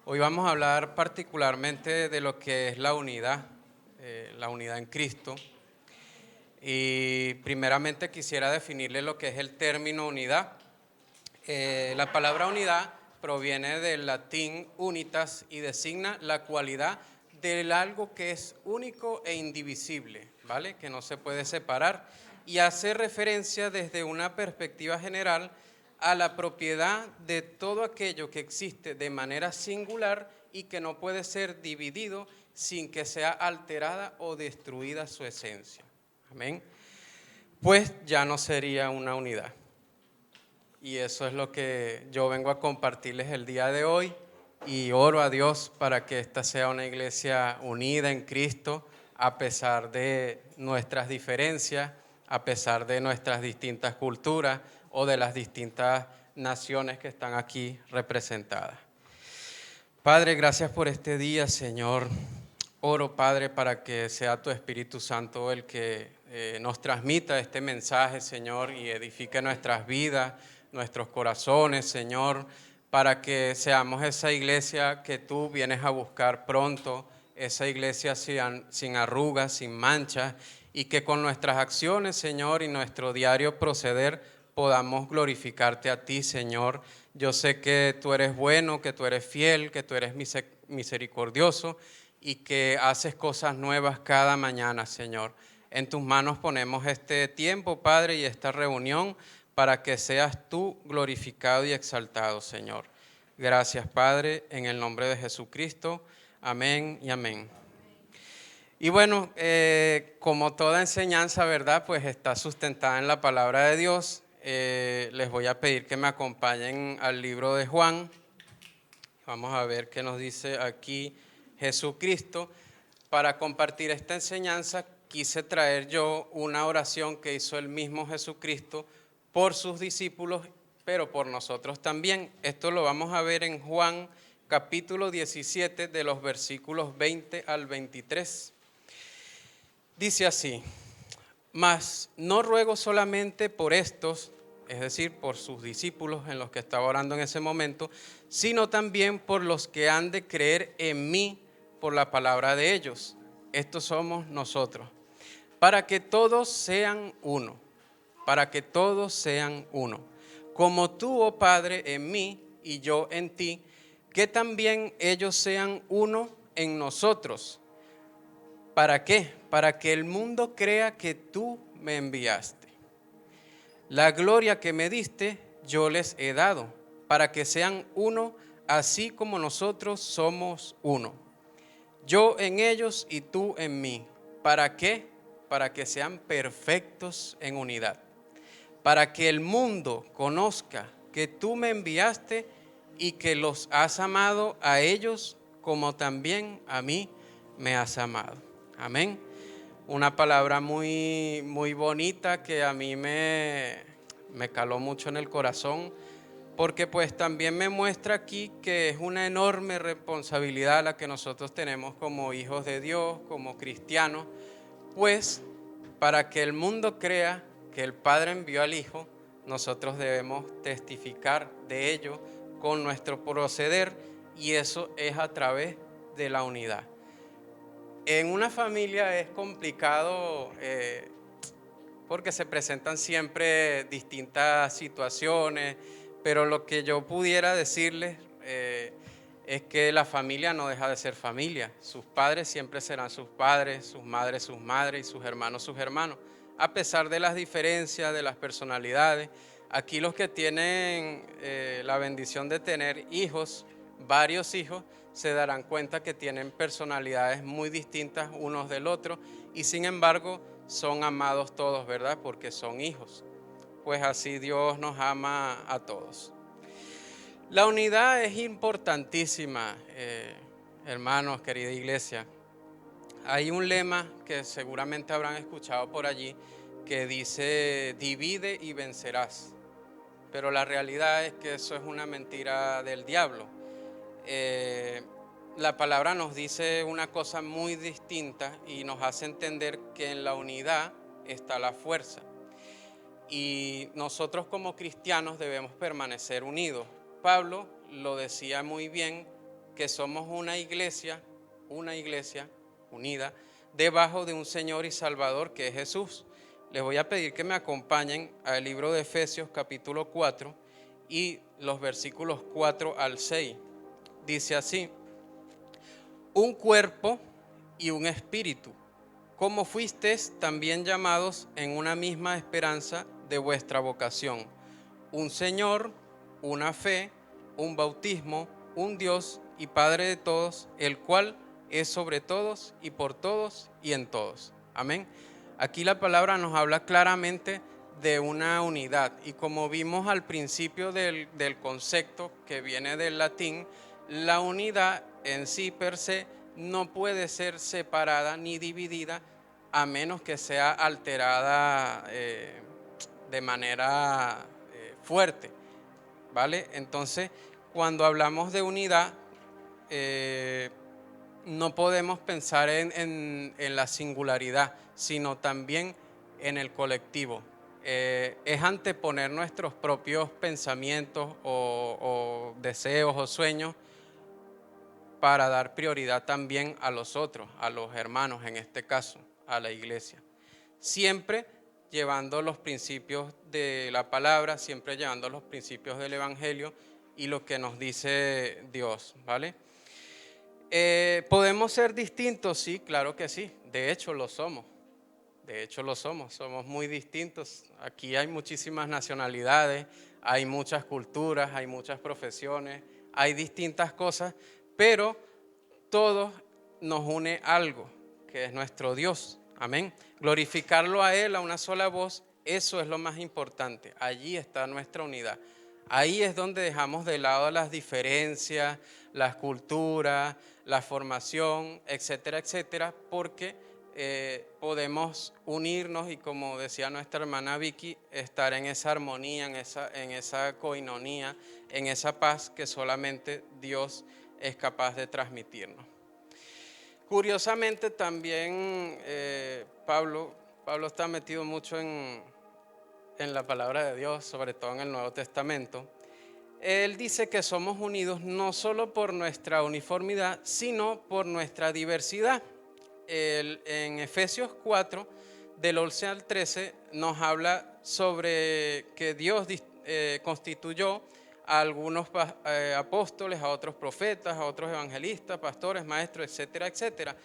Hoy vamos a hablar particularmente de lo que es la unidad en Cristo. Y primeramente quisiera definirle lo que es el término unidad. La palabra unidad proviene del latín unitas y designa la cualidad del algo que es único e indivisible, ¿vale? Que no se puede separar y hace referencia desde una perspectiva general a la propiedad de todo aquello que existe de manera singular y que no puede ser dividido sin que sea alterada o destruida su esencia. Amén. Pues ya no sería una unidad. Y eso es lo que yo vengo a compartirles el día de hoy y oro a Dios para que esta sea una iglesia unida en Cristo a pesar de nuestras diferencias, a pesar de nuestras distintas culturas o de las distintas naciones que están aquí representadas. Padre, gracias por este día, Señor. Oro, Padre, para que sea tu Espíritu Santo el que nos transmita este mensaje, Señor, y edifique nuestras vidas, nuestros corazones, Señor, para que seamos esa iglesia que tú vienes a buscar pronto, esa iglesia sin arrugas, sin manchas, y que con nuestras acciones, Señor, y nuestro diario proceder podamos glorificarte a ti, Señor. Yo sé que tú eres bueno, que tú eres fiel, que tú eres misericordioso y que haces cosas nuevas cada mañana, Señor. En tus manos ponemos este tiempo, Padre, y esta reunión para que seas tú glorificado y exaltado, Señor. Gracias, Padre, en el nombre de Jesucristo. Amén y amén. Y bueno, como toda enseñanza, ¿verdad? Pues está sustentada en la palabra de Dios. Les voy a pedir que me acompañen al libro de Juan. Vamos a ver qué nos dice aquí Jesucristo. Para compartir esta enseñanza quise traer yo una oración que hizo el mismo Jesucristo por sus discípulos, pero por nosotros también. Esto lo vamos a ver en Juan capítulo 17 de los versículos 20 al 23. Dice así: mas no ruego solamente por estos, es decir, por sus discípulos en los que estaba orando en ese momento, sino también por los que han de creer en mí por la palabra de ellos. Estos somos nosotros. Para que todos sean uno, para que todos sean uno. Como tú, oh Padre, en mí y yo en ti, que también ellos sean uno en nosotros. ¿Para qué? Para que el mundo crea que tú me enviaste. La gloria que me diste, yo les he dado, para que sean uno, así como nosotros somos uno. Yo en ellos y tú en mí. ¿Para qué? Para que sean perfectos en unidad. Para que el mundo conozca que tú me enviaste y que los has amado a ellos como también a mí me has amado. Amén. Una palabra muy, muy bonita que a mí me caló mucho en el corazón, porque pues también me muestra aquí que es una enorme responsabilidad la que nosotros tenemos como hijos de Dios, como cristianos, pues para que el mundo crea que el Padre envió al Hijo, nosotros debemos testificar de ello con nuestro proceder, y eso es a través de la unidad. En una familia es complicado porque se presentan siempre distintas situaciones, pero lo que yo pudiera decirles es que la familia no deja de ser familia. Sus padres siempre serán sus padres, sus madres y sus hermanos, a pesar de las diferencias, de las personalidades. Aquí los que tienen la bendición de tener hijos, varios hijos, se darán cuenta que tienen personalidades muy distintas unos del otro y sin embargo son amados todos, ¿verdad? Porque son hijos. Pues así Dios nos ama a todos. La unidad es importantísima, hermanos, querida iglesia. Hay un lema que seguramente habrán escuchado por allí que dice: divide y vencerás. Pero la realidad es que eso es una mentira del diablo. La palabra nos dice una cosa muy distinta y nos hace entender que en la unidad está la fuerza. Y nosotros como cristianos debemos permanecer unidos. Pablo lo decía muy bien que somos una iglesia unida debajo de un Señor y Salvador que es Jesús. Les voy a pedir que me acompañen al libro de Efesios capítulo 4 y los versículos 4 al 6. Dice así: un cuerpo y un espíritu, como fuisteis también llamados en una misma esperanza de vuestra vocación. Un Señor, una fe, un bautismo, un Dios y Padre de todos, el cual es sobre todos y por todos y en todos. Amén. Aquí la palabra nos habla claramente de una unidad, y como vimos al principio del concepto que viene del latín, la unidad en sí per se no puede ser separada ni dividida a menos que sea alterada de manera fuerte, ¿vale? Entonces, cuando hablamos de unidad, no podemos pensar en la singularidad, sino también en el colectivo. Es anteponer nuestros propios pensamientos o deseos o sueños para dar prioridad también a los otros, a los hermanos, en este caso, a la iglesia. Siempre llevando los principios de la palabra, siempre llevando los principios del evangelio y lo que nos dice Dios, ¿vale? ¿Podemos ser distintos? Sí, claro que sí. De hecho lo somos. Somos muy distintos. Aquí hay muchísimas nacionalidades, hay muchas culturas, hay muchas profesiones, hay distintas cosas, pero todos nos une algo, que es nuestro Dios. Amén. Glorificarlo a Él a una sola voz, eso es lo más importante. Allí está nuestra unidad. Ahí es donde dejamos de lado las diferencias, las culturas, la formación, etcétera, etcétera, porque podemos unirnos y, como decía nuestra hermana Vicky, estar en esa armonía, en esa coinonía, en esa paz que solamente Dios es capaz de transmitirnos. Curiosamente también Pablo está metido mucho en la palabra de Dios, sobre todo en el Nuevo Testamento. Él dice que somos unidos no solo por nuestra uniformidad, sino por nuestra diversidad. En Efesios 4, del 11 al 13, nos habla sobre que Dios constituyó a algunos apóstoles, a otros profetas, a otros evangelistas, pastores, maestros, etcétera, etcétera.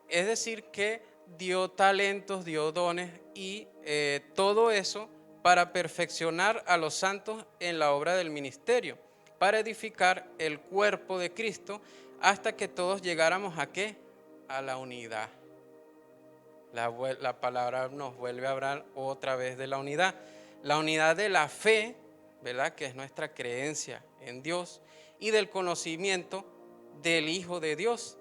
Es decir, que dio talentos, dio dones y todo eso para perfeccionar a los santos en la obra del ministerio, para edificar el cuerpo de Cristo hasta que todos llegáramos ¿a qué? A la unidad. La palabra nos vuelve a hablar otra vez de la unidad de la fe, ¿verdad? Que es nuestra creencia en Dios, y del conocimiento del Hijo de Dios,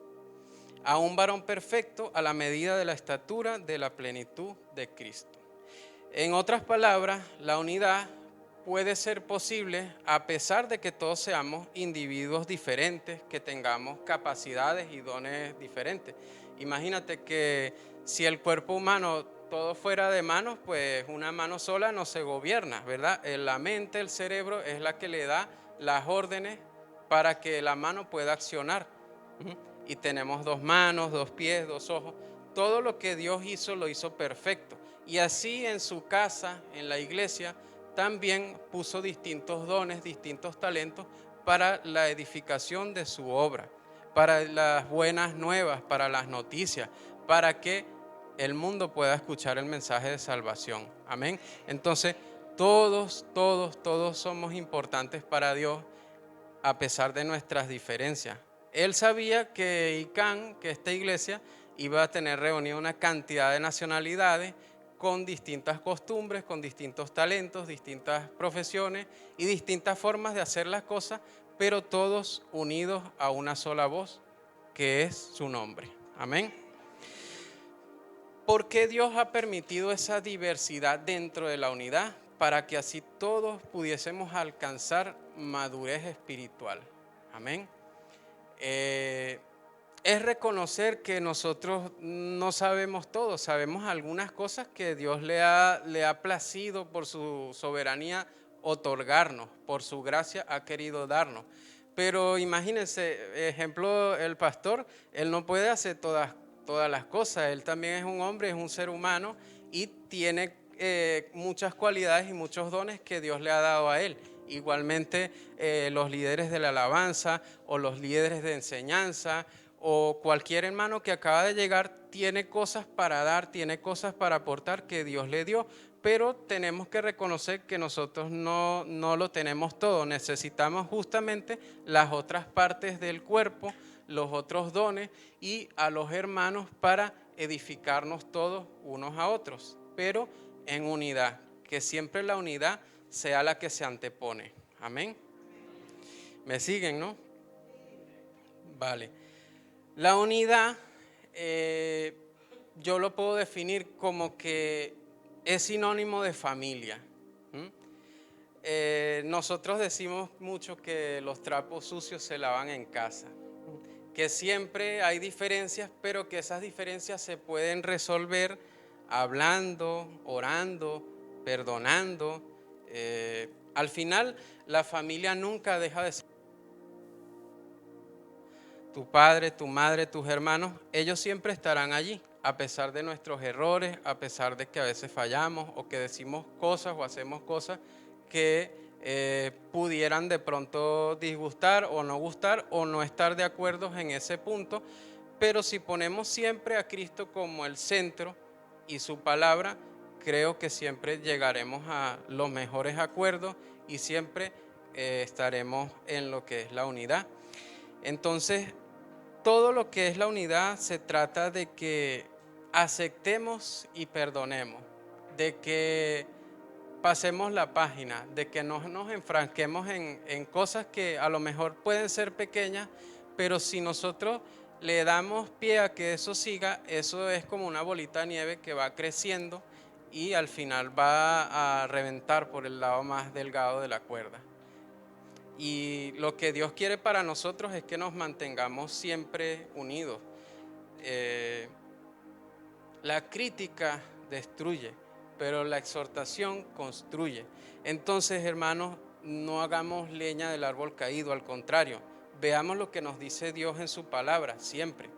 a un varón perfecto a la medida de la estatura de la plenitud de Cristo. En otras palabras, la unidad puede ser posible a pesar de que todos seamos individuos diferentes, que tengamos capacidades y dones diferentes. Imagínate que si el cuerpo humano todo fuera de manos, pues una mano sola no se gobierna, ¿verdad? La mente, el cerebro es la que le da las órdenes para que la mano pueda accionar. Y tenemos 2 manos, 2 pies, 2 ojos. Todo lo que Dios hizo lo hizo perfecto. Y así en su casa, en la iglesia, también puso distintos dones, distintos talentos para la edificación de su obra, para las buenas nuevas, para las noticias, para que el mundo pueda escuchar el mensaje de salvación. Amén. Entonces, todos somos importantes para Dios a pesar de nuestras diferencias. Él sabía que ICANN, que esta iglesia, iba a tener reunida una cantidad de nacionalidades con distintas costumbres, con distintos talentos, distintas profesiones y distintas formas de hacer las cosas, pero todos unidos a una sola voz, que es su nombre. Amén. ¿Por qué Dios ha permitido esa diversidad dentro de la unidad? Para que así todos pudiésemos alcanzar madurez espiritual. Amén. Es reconocer que nosotros no sabemos todo, sabemos algunas cosas que Dios le ha placido por su soberanía otorgarnos, por su gracia ha querido darnos, Pero imagínense, ejemplo, el pastor, él no puede hacer todas las cosas, él también es un hombre, es un ser humano y tiene muchas cualidades y muchos dones que Dios le ha dado a él. Igualmente los líderes de la alabanza o los líderes de enseñanza o cualquier hermano que acaba de llegar tiene cosas para dar, tiene cosas para aportar que Dios le dio, pero tenemos que reconocer que nosotros no lo tenemos todo, necesitamos justamente las otras partes del cuerpo, los otros dones y a los hermanos para edificarnos todos unos a otros, pero en unidad, que siempre la unidad sea la que se antepone. Amén. ¿Me siguen, no? Vale. La unidad, yo lo puedo definir como que es sinónimo de familia. Nosotros decimos mucho que los trapos sucios se lavan en casa, que siempre hay diferencias, pero que esas diferencias se pueden resolver hablando, orando, perdonando. Al final, la familia nunca deja de ser tu padre, tu madre, tus hermanos, ellos siempre estarán allí, a pesar de nuestros errores, a pesar de que a veces fallamos o que decimos cosas o hacemos cosas que pudieran de pronto disgustar o no estar de acuerdo en ese punto, pero si ponemos siempre a Cristo como el centro y su palabra, creo que siempre llegaremos a los mejores acuerdos y siempre estaremos en lo que es la unidad. Entonces, todo lo que es la unidad se trata de que aceptemos y perdonemos, de que pasemos la página, de que no nos enfranquemos en cosas que a lo mejor pueden ser pequeñas, pero si nosotros le damos pie a que eso siga, eso es como una bolita de nieve que va creciendo y al final va a reventar por el lado más delgado de la cuerda. Y lo que Dios quiere para nosotros es que nos mantengamos siempre unidos. La crítica destruye, pero la exhortación construye. Entonces, hermanos, no hagamos leña del árbol caído, al contrario, veamos lo que nos dice Dios en su palabra, siempre.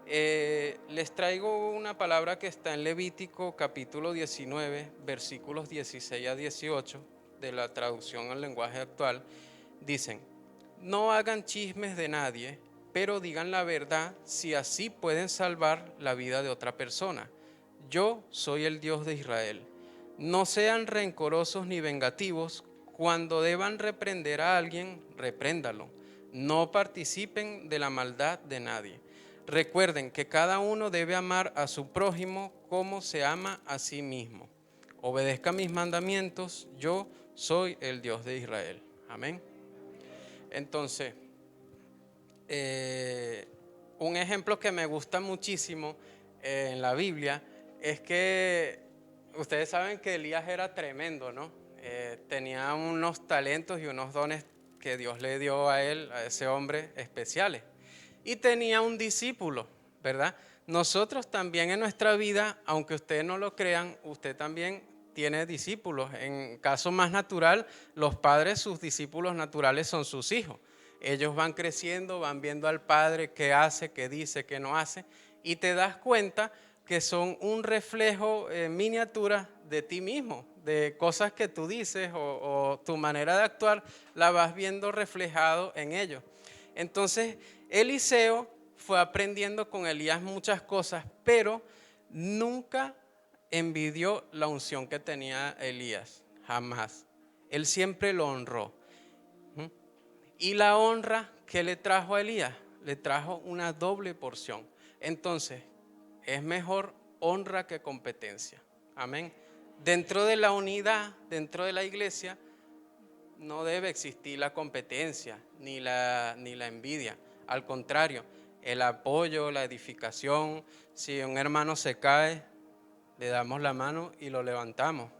Les traigo una palabra que está en Levítico capítulo 19, versículos 16 a 18, de la traducción al lenguaje actual. Dicen, no hagan chismes de nadie, pero digan la verdad si así pueden salvar la vida de otra persona. Yo soy el Dios de Israel. No sean rencorosos ni vengativos. Cuando deban reprender a alguien, repréndalo. No participen de la maldad de nadie. Recuerden que cada uno debe amar a su prójimo como se ama a sí mismo. Obedezca mis mandamientos. Yo soy el Dios de Israel. Amén. Entonces, un ejemplo que me gusta muchísimo en la Biblia es que ustedes saben que Elías era tremendo, ¿no? Tenía unos talentos y unos dones que Dios le dio a él, a ese hombre, especiales. Y tenía un discípulo, ¿verdad? Nosotros también en nuestra vida, aunque ustedes no lo crean, usted también tiene discípulos. En caso más natural, los padres, sus discípulos naturales son sus hijos. Ellos van creciendo, van viendo al padre qué hace, qué dice, qué no hace, y te das cuenta que son un reflejo miniatura de ti mismo, de cosas que tú dices o tu manera de actuar, la vas viendo reflejado en ellos. Entonces, Eliseo fue aprendiendo con Elías muchas cosas, pero nunca envidió la unción que tenía Elías, jamás. Él siempre lo honró. Y la honra que le trajo a Elías, le trajo una doble porción. Entonces, es mejor honra que competencia. Amén. Dentro de la unidad, dentro de la iglesia, no debe existir la competencia ni la envidia. Al contrario, el apoyo, la edificación. Si un hermano se cae, le damos la mano y lo levantamos.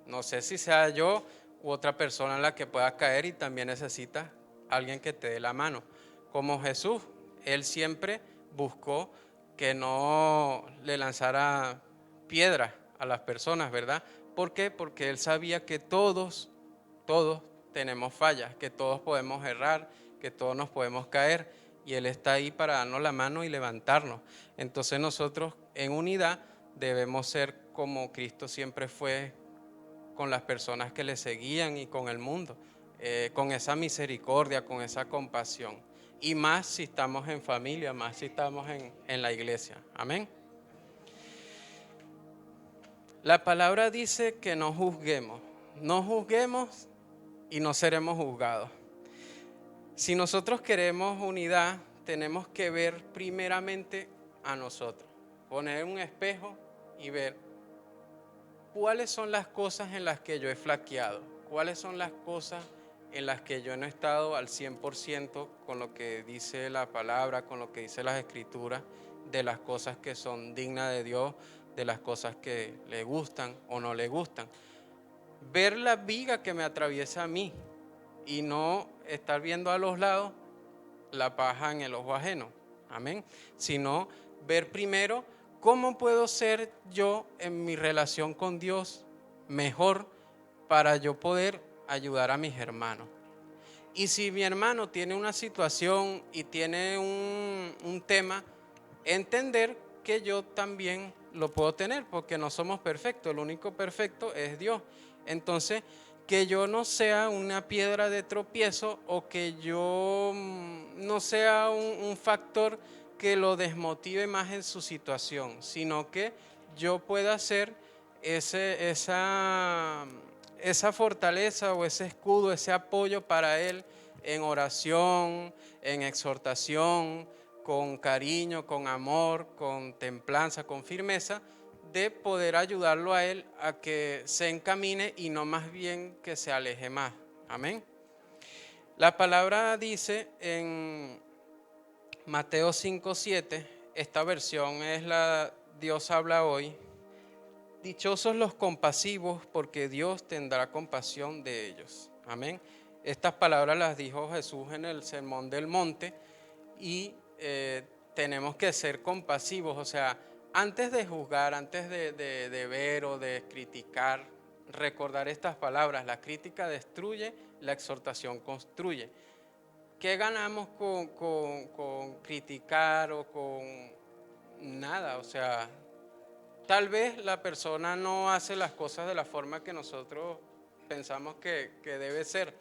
No sé si sea yo u otra persona en la que pueda caer y también necesita alguien que te dé la mano. Como Jesús, él siempre buscó que no le lanzara piedras a las personas, ¿verdad? ¿Por qué? Porque él sabía que todos tenemos fallas, que todos podemos errar, que todos nos podemos caer, y Él está ahí para darnos la mano y levantarnos. Entonces nosotros en unidad debemos ser como Cristo siempre fue con las personas que le seguían y con el mundo, con esa misericordia, con esa compasión. Y más si estamos en familia, más si estamos en la iglesia. Amén. La palabra dice que no juzguemos y no seremos juzgados. Si nosotros queremos unidad, tenemos que ver primeramente a nosotros, poner un espejo y ver cuáles son las cosas en las que yo he flaqueado, cuáles son las cosas en las que yo no he estado al 100% con lo que dice la palabra, con lo que dice las escrituras, de las cosas que son dignas de Dios, de las cosas que le gustan o no le gustan. Ver la viga que me atraviesa a mí y no estar viendo a los lados la paja en el ojo ajeno. Amén. Sino ver primero cómo puedo ser yo en mi relación con Dios mejor para yo poder ayudar a mis hermanos. Y si mi hermano tiene una situación y tiene un tema, entender que yo también lo puedo tener, porque no somos perfectos, el único perfecto es Dios. Entonces, que yo no sea una piedra de tropiezo o que yo no sea un factor que lo desmotive más en su situación, sino que yo pueda ser esa fortaleza o ese escudo, ese apoyo para él en oración, en exhortación, con cariño, con amor, con templanza, con firmeza, de poder ayudarlo a él a que se encamine y no más bien que se aleje más. Amén. La palabra dice en Mateo 5:7, esta versión es la Dios habla hoy: dichosos los compasivos, porque Dios tendrá compasión de ellos. Amén. Estas palabras las dijo Jesús en el Sermón del Monte y tenemos que ser compasivos, o sea, antes de juzgar, antes de ver o de criticar, recordar estas palabras: la crítica destruye, la exhortación construye. ¿Qué ganamos con criticar o con nada? O sea, tal vez la persona no hace las cosas de la forma que nosotros pensamos que debe ser,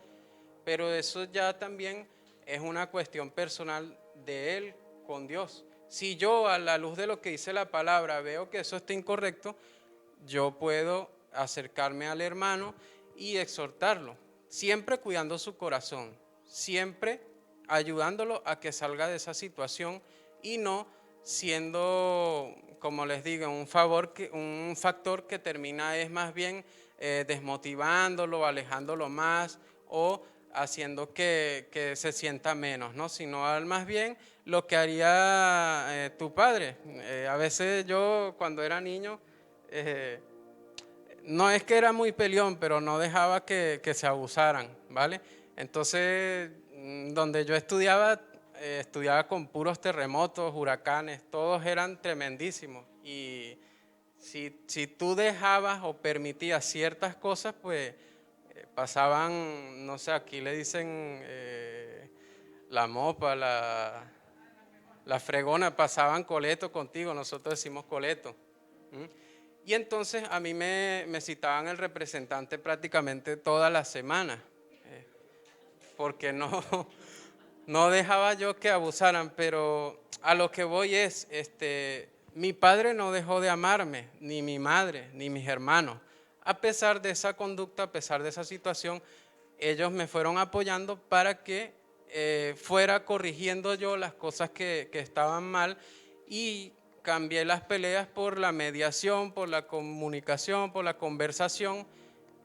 pero eso ya también es una cuestión personal de él con Dios. Si yo, a la luz de lo que dice la palabra, veo que eso está incorrecto, yo puedo acercarme al hermano y exhortarlo, siempre cuidando su corazón, siempre ayudándolo a que salga de esa situación y no siendo, como les digo, un factor que termina es más bien desmotivándolo, alejándolo más o haciendo que se sienta menos, ¿no? Sino más bien lo que haría tu padre. A veces yo cuando era niño, no es que era muy peleón, pero no dejaba que se abusaran, ¿vale? Entonces, donde yo estudiaba con puros terremotos, huracanes, todos eran tremendísimos. Y si tú dejabas o permitías ciertas cosas, pues pasaban, no sé, aquí le dicen la mopa, la fregona, pasaban coleto contigo, nosotros decimos coleto. Y entonces a mí me citaban el representante prácticamente toda la semana, porque no dejaba yo que abusaran, pero a lo que voy es, mi padre no dejó de amarme, ni mi madre, ni mis hermanos. A pesar de esa conducta, a pesar de esa situación, ellos me fueron apoyando para que fuera corrigiendo yo las cosas que estaban mal, y cambié las peleas por la mediación, por la comunicación, por la conversación,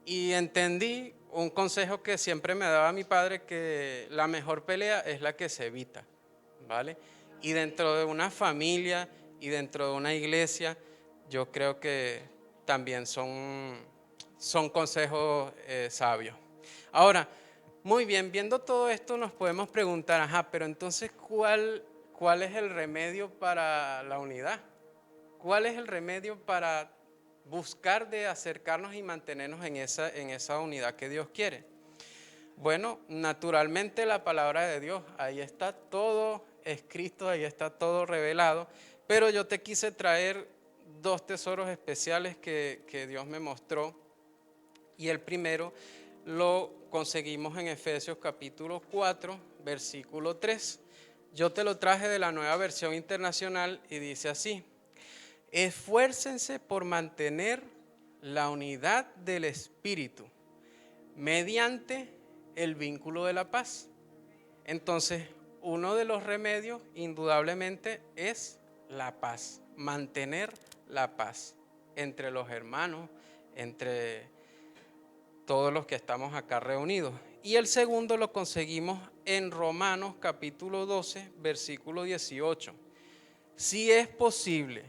y entendí un consejo que siempre me daba mi padre, que la mejor pelea es la que se evita, ¿vale? Y dentro de una familia y dentro de una iglesia, yo creo que también son consejos sabios. Ahora, muy bien, viendo todo esto nos podemos preguntar, pero entonces, ¿cuál es el remedio para la unidad? ¿Cuál es el remedio para buscar de acercarnos y mantenernos en esa unidad que Dios quiere? Bueno, naturalmente la palabra de Dios, ahí está todo escrito, ahí está todo revelado, pero yo te quise traer dos tesoros especiales que Dios me mostró, y el primero lo conseguimos en Efesios capítulo 4, versículo 3. Yo te lo traje de la Nueva Versión Internacional y dice así: esfuércense por mantener la unidad del Espíritu mediante el vínculo de la paz. Entonces, uno de los remedios indudablemente es la paz, mantener la paz entre los hermanos, entre todos los que estamos acá reunidos. Y el segundo lo conseguimos en Romanos capítulo 12, versículo 18. Si es posible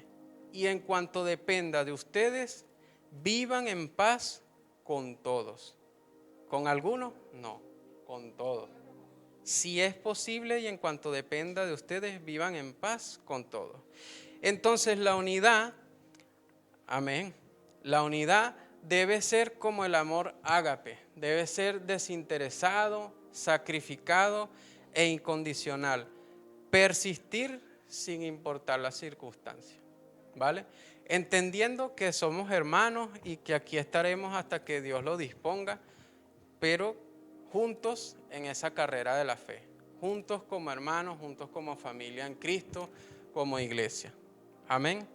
y en cuanto dependa de ustedes, vivan en paz con todos. ¿Con algunos? No, con todos. Si es posible y en cuanto dependa de ustedes, vivan en paz con todos. Entonces la unidad, amén, la unidad debe ser como el amor ágape, debe ser desinteresado, sacrificado e incondicional. Persistir sin importar las circunstancias, ¿vale? Entendiendo que somos hermanos y que aquí estaremos hasta que Dios lo disponga, pero juntos en esa carrera de la fe, juntos como hermanos, juntos como familia en Cristo, como iglesia. Amén.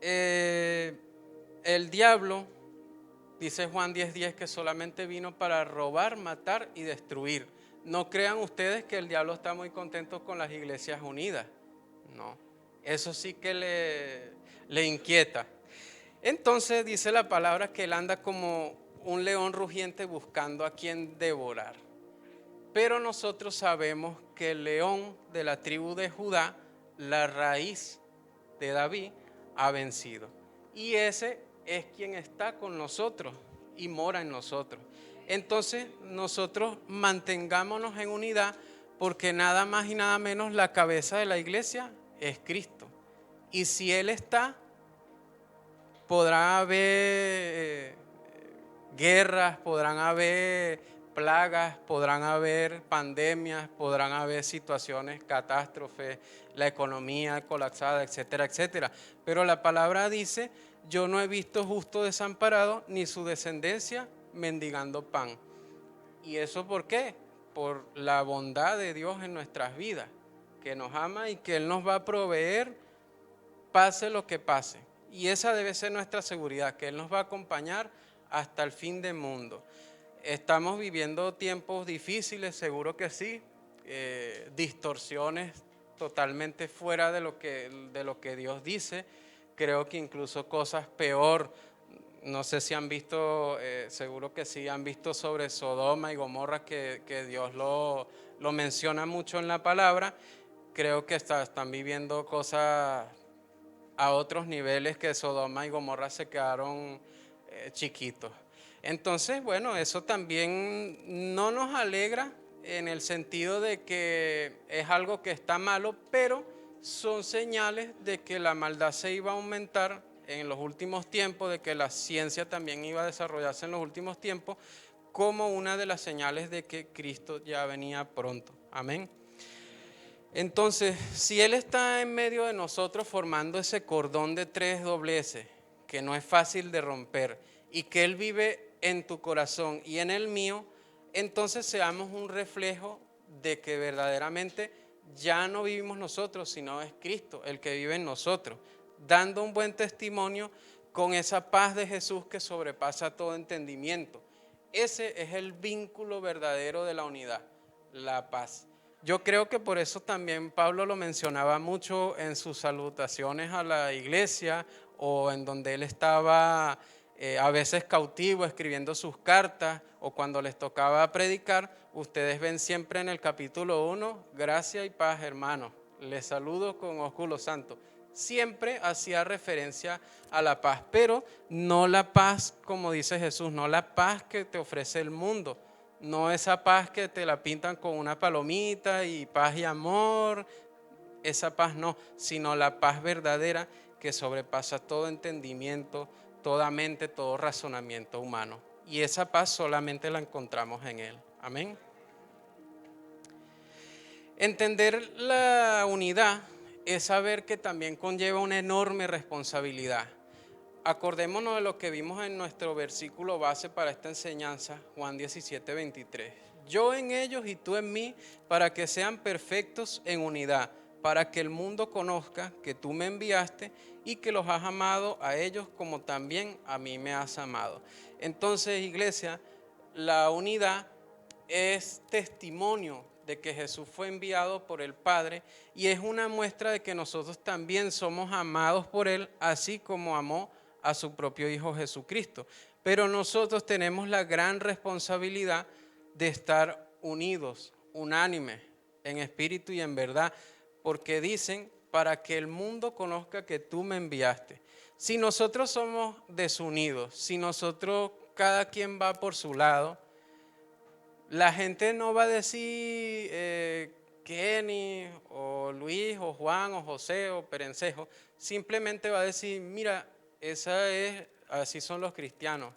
El diablo, dice Juan 10:10, que solamente vino para robar, matar y destruir. No crean ustedes que el diablo está muy contento con las iglesias unidas. No, eso sí que le inquieta. Entonces dice la palabra que él anda como un león rugiente buscando a quien devorar. Pero nosotros sabemos que el león de la tribu de Judá, la raíz de David, ha vencido. Y ese es quien está con nosotros y mora en nosotros. Entonces nosotros mantengámonos en unidad, porque nada más y nada menos la cabeza de la iglesia es Cristo. Y si Él está, podrá haber guerras, podrán haber plagas, podrán haber pandemias, podrán haber situaciones, catástrofes, la economía colapsada, etcétera, etcétera. Pero la palabra dice: yo no he visto justo desamparado, ni su descendencia mendigando pan. ¿Y eso por qué? Por la bondad de Dios en nuestras vidas, que nos ama y que Él nos va a proveer pase lo que pase. Y esa debe ser nuestra seguridad, que Él nos va a acompañar hasta el fin del mundo. Estamos viviendo tiempos difíciles, seguro que sí, distorsiones totalmente fuera de lo que Dios dice. Creo que incluso cosas peor. No sé si han visto, seguro que sí, han visto sobre Sodoma y Gomorra, que Dios lo menciona mucho en la palabra. Creo que están viviendo cosas a otros niveles, que Sodoma y Gomorra se quedaron chiquitos. Entonces, bueno, eso también no nos alegra en el sentido de que es algo que está malo, pero son señales de que la maldad se iba a aumentar en los últimos tiempos, de que la ciencia también iba a desarrollarse en los últimos tiempos, como una de las señales de que Cristo ya venía pronto. Amén. Entonces, si Él está en medio de nosotros formando ese cordón de tres dobleces, que no es fácil de romper, y que Él vive en tu corazón y en el mío, entonces seamos un reflejo de que verdaderamente ya no vivimos nosotros, sino es Cristo el que vive en nosotros, dando un buen testimonio con esa paz de Jesús que sobrepasa todo entendimiento. Ese es el vínculo verdadero de la unidad, la paz. Yo creo que por eso también Pablo lo mencionaba mucho en sus salutaciones a la iglesia, o en donde él estaba a veces cautivo escribiendo sus cartas, o cuando les tocaba predicar. Ustedes ven siempre en el capítulo 1, gracia y paz, hermanos. Les saludo con ósculo santo. Siempre hacía referencia a la paz, pero no la paz como dice Jesús, no la paz que te ofrece el mundo. No esa paz que te la pintan con una palomita y paz y amor, esa paz no, sino la paz verdadera que sobrepasa todo entendimiento, toda mente, todo razonamiento humano. Y esa paz solamente la encontramos en Él. Amén. Entender la unidad es saber que también conlleva una enorme responsabilidad. Acordémonos de lo que vimos en nuestro versículo base para esta enseñanza, Juan 17:23. Yo en ellos y tú en mí, para que sean perfectos en unidad, para que el mundo conozca que tú me enviaste y que los has amado a ellos como también a mí me has amado. Entonces, iglesia, la unidad es testimonio de que Jesús fue enviado por el Padre y es una muestra de que nosotros también somos amados por Él, así como amó a su propio Hijo Jesucristo. Pero nosotros tenemos la gran responsabilidad de estar unidos, unánimes, en espíritu y en verdad, porque dicen, para que el mundo conozca que tú me enviaste. Si nosotros somos desunidos, si nosotros cada quien va por su lado, la gente no va a decir Kenny o Luis o Juan o José o Perencejo, simplemente va a decir, mira, así son los cristianos,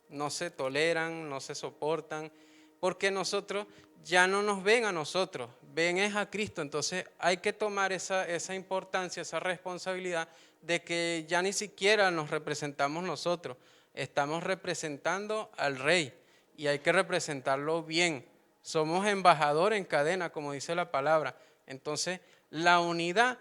no se toleran, no se soportan, porque nosotros ya no nos ven a nosotros, ven es a Cristo. Entonces hay que tomar esa importancia, esa responsabilidad de que ya ni siquiera nos representamos nosotros, estamos representando al Rey y hay que representarlo bien. Somos embajadores en cadena, como dice la palabra. Entonces la unidad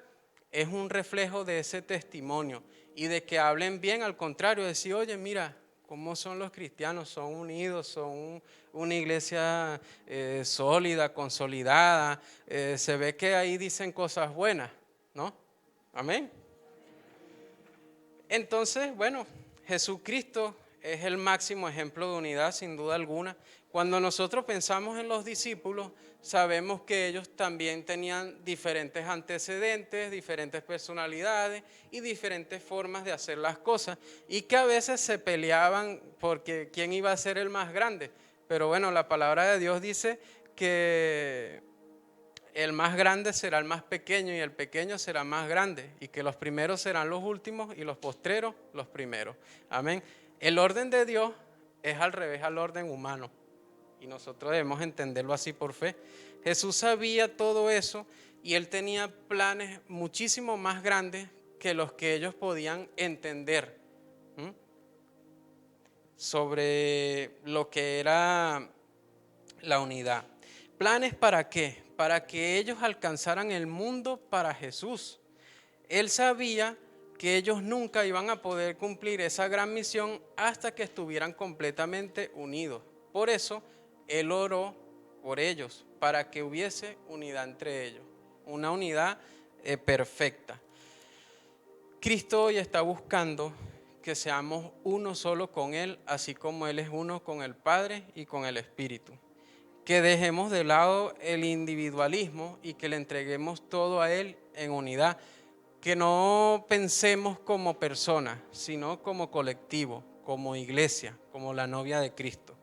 es un reflejo de ese testimonio y de que hablen bien, al contrario, decir, oye, mira, ¿cómo son los cristianos? Son unidos, son una iglesia sólida, consolidada. Se ve que ahí dicen cosas buenas, ¿no? Amén. Entonces, bueno, Jesucristo es el máximo ejemplo de unidad, sin duda alguna. Cuando nosotros pensamos en los discípulos, sabemos que ellos también tenían diferentes antecedentes, diferentes personalidades y diferentes formas de hacer las cosas, y que a veces se peleaban porque quién iba a ser el más grande. Pero bueno, la palabra de Dios dice que el más grande será el más pequeño y el pequeño será más grande, y que los primeros serán los últimos y los postreros los primeros. Amén. El orden de Dios es al revés al orden humano y nosotros debemos entenderlo así por fe. Jesús sabía todo eso y Él tenía planes muchísimo más grandes que los que ellos podían entender sobre lo que era la unidad. ¿Planes para qué? Para que ellos alcanzaran el mundo para Jesús. Él sabía que ellos nunca iban a poder cumplir esa gran misión hasta que estuvieran completamente unidos. Por eso, Él oró por ellos, para que hubiese unidad entre ellos, una unidad perfecta. Cristo hoy está buscando que seamos uno solo con Él, así como Él es uno con el Padre y con el Espíritu. Que dejemos de lado el individualismo y que le entreguemos todo a Él en unidad. Que no pensemos como personas, sino como colectivo, como iglesia, como la novia de Cristo.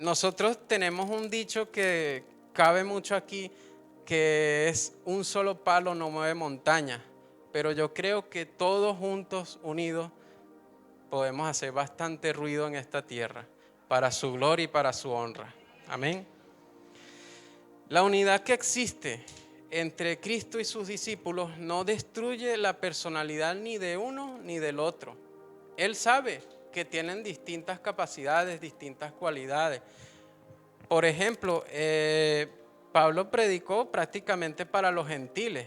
Nosotros tenemos un dicho que cabe mucho aquí, que es un solo palo no mueve montaña, pero yo creo que todos juntos, unidos, podemos hacer bastante ruido en esta tierra, para su gloria y para su honra. Amén. La unidad que existe entre Cristo y sus discípulos no destruye la personalidad ni de uno ni del otro. Él sabe que tienen distintas capacidades, distintas cualidades. Por ejemplo, Pablo predicó prácticamente para los gentiles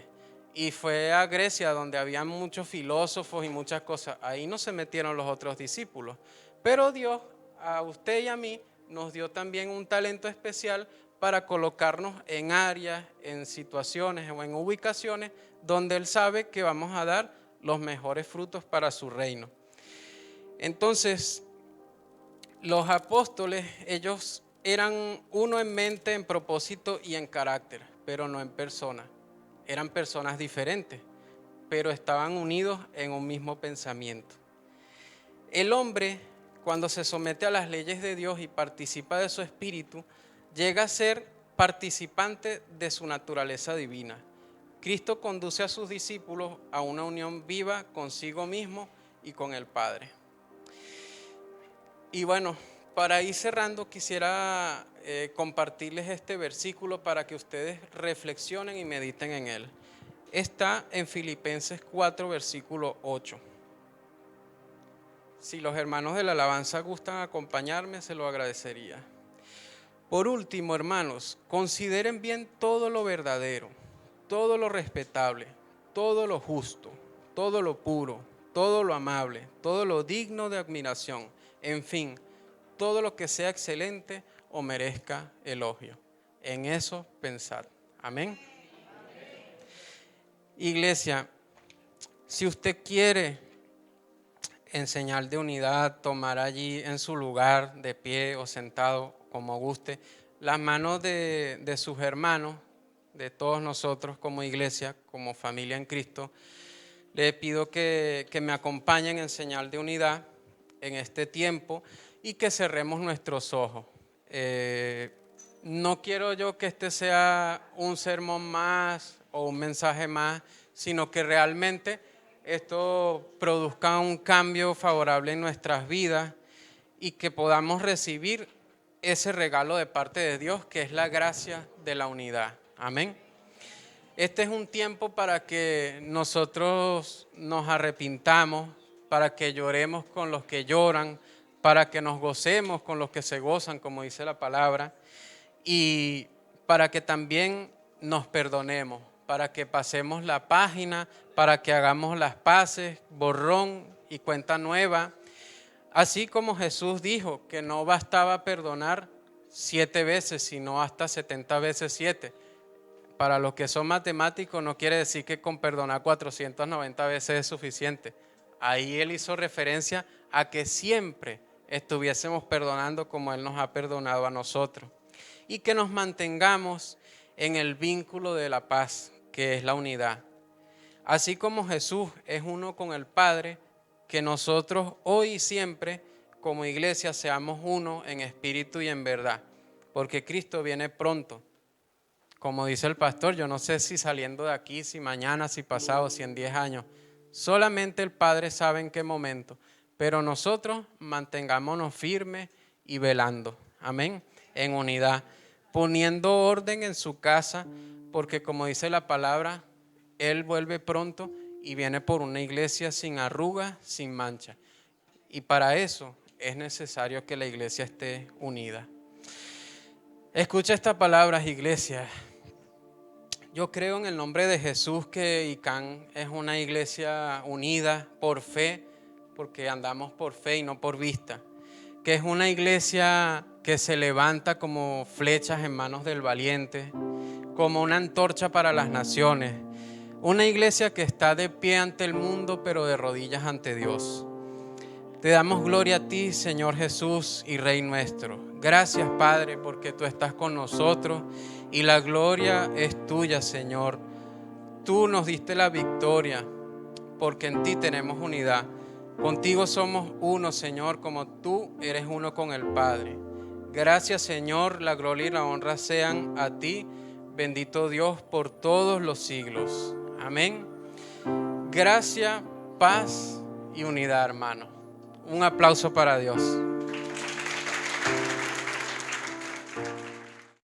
y fue a Grecia donde había muchos filósofos y muchas cosas. Ahí no se metieron los otros discípulos. Pero Dios, a usted y a mí, nos dio también un talento especial para colocarnos en áreas, en situaciones o en ubicaciones donde Él sabe que vamos a dar los mejores frutos para su reino. Entonces, los apóstoles, ellos eran uno en mente, en propósito y en carácter, pero no en persona. Eran personas diferentes, pero estaban unidos en un mismo pensamiento. El hombre, cuando se somete a las leyes de Dios y participa de su espíritu, llega a ser participante de su naturaleza divina. Cristo conduce a sus discípulos a una unión viva consigo mismo y con el Padre. Y bueno, para ir cerrando quisiera compartirles este versículo para que ustedes reflexionen y mediten en él. Está en Filipenses 4, versículo 8. Si los hermanos de la alabanza gustan acompañarme, se lo agradecería. Por último, hermanos, consideren bien todo lo verdadero, todo lo respetable, todo lo justo, todo lo puro, todo lo amable, todo lo digno de admiración, en fin, todo lo que sea excelente o merezca elogio. En eso pensad. Amén. Iglesia, si usted quiere enseñar de unidad, tomar allí en su lugar, de pie o sentado, como guste, las manos de sus hermanos, de todos nosotros como iglesia, como familia en Cristo, le pido que me acompañen en señal de unidad en este tiempo y que cerremos nuestros ojos. No quiero yo que este sea un sermón más o un mensaje más, sino que realmente esto produzca un cambio favorable en nuestras vidas y que podamos recibir ese regalo de parte de Dios que es la gracia de la unidad. Amén. Este es un tiempo para que nosotros nos arrepintamos, para que lloremos con los que lloran, para que nos gocemos con los que se gozan, como dice la palabra, y para que también nos perdonemos, para que pasemos la página, para que hagamos las paces, borrón y cuenta nueva. Así como Jesús dijo que no bastaba perdonar 7 veces, sino hasta 70 veces 7. Para los que son matemáticos no quiere decir que con perdonar 490 veces es suficiente. Ahí él hizo referencia a que siempre estuviésemos perdonando como él nos ha perdonado a nosotros. Y que nos mantengamos en el vínculo de la paz, que es la unidad. Así como Jesús es uno con el Padre, que nosotros hoy y siempre como iglesia seamos uno en espíritu y en verdad, porque Cristo viene pronto. Como dice el pastor, yo no sé si saliendo de aquí, si mañana, si pasado, si en 10 años. Solamente el Padre sabe en qué momento. Pero nosotros mantengámonos firmes y velando. Amén. En unidad. Poniendo orden en su casa, porque como dice la palabra, Él vuelve pronto y viene por una iglesia sin arrugas, sin mancha. Y para eso es necesario que la iglesia esté unida. Escucha estas palabras, iglesia. Yo creo en el nombre de Jesús que ICANN es una iglesia unida por fe, porque andamos por fe y no por vista. Que es una iglesia que se levanta como flechas en manos del valiente, como una antorcha para las naciones. Una iglesia que está de pie ante el mundo, pero de rodillas ante Dios. Te damos gloria a ti, Señor Jesús y Rey nuestro. Gracias, Padre, porque tú estás con nosotros y la gloria es tuya, Señor. Tú nos diste la victoria, porque en ti tenemos unidad. Contigo somos uno, Señor, como tú eres uno con el Padre. Gracias, Señor, la gloria y la honra sean a ti, bendito Dios, por todos los siglos. Amén. Gracia, paz y unidad, hermano. Un aplauso para Dios.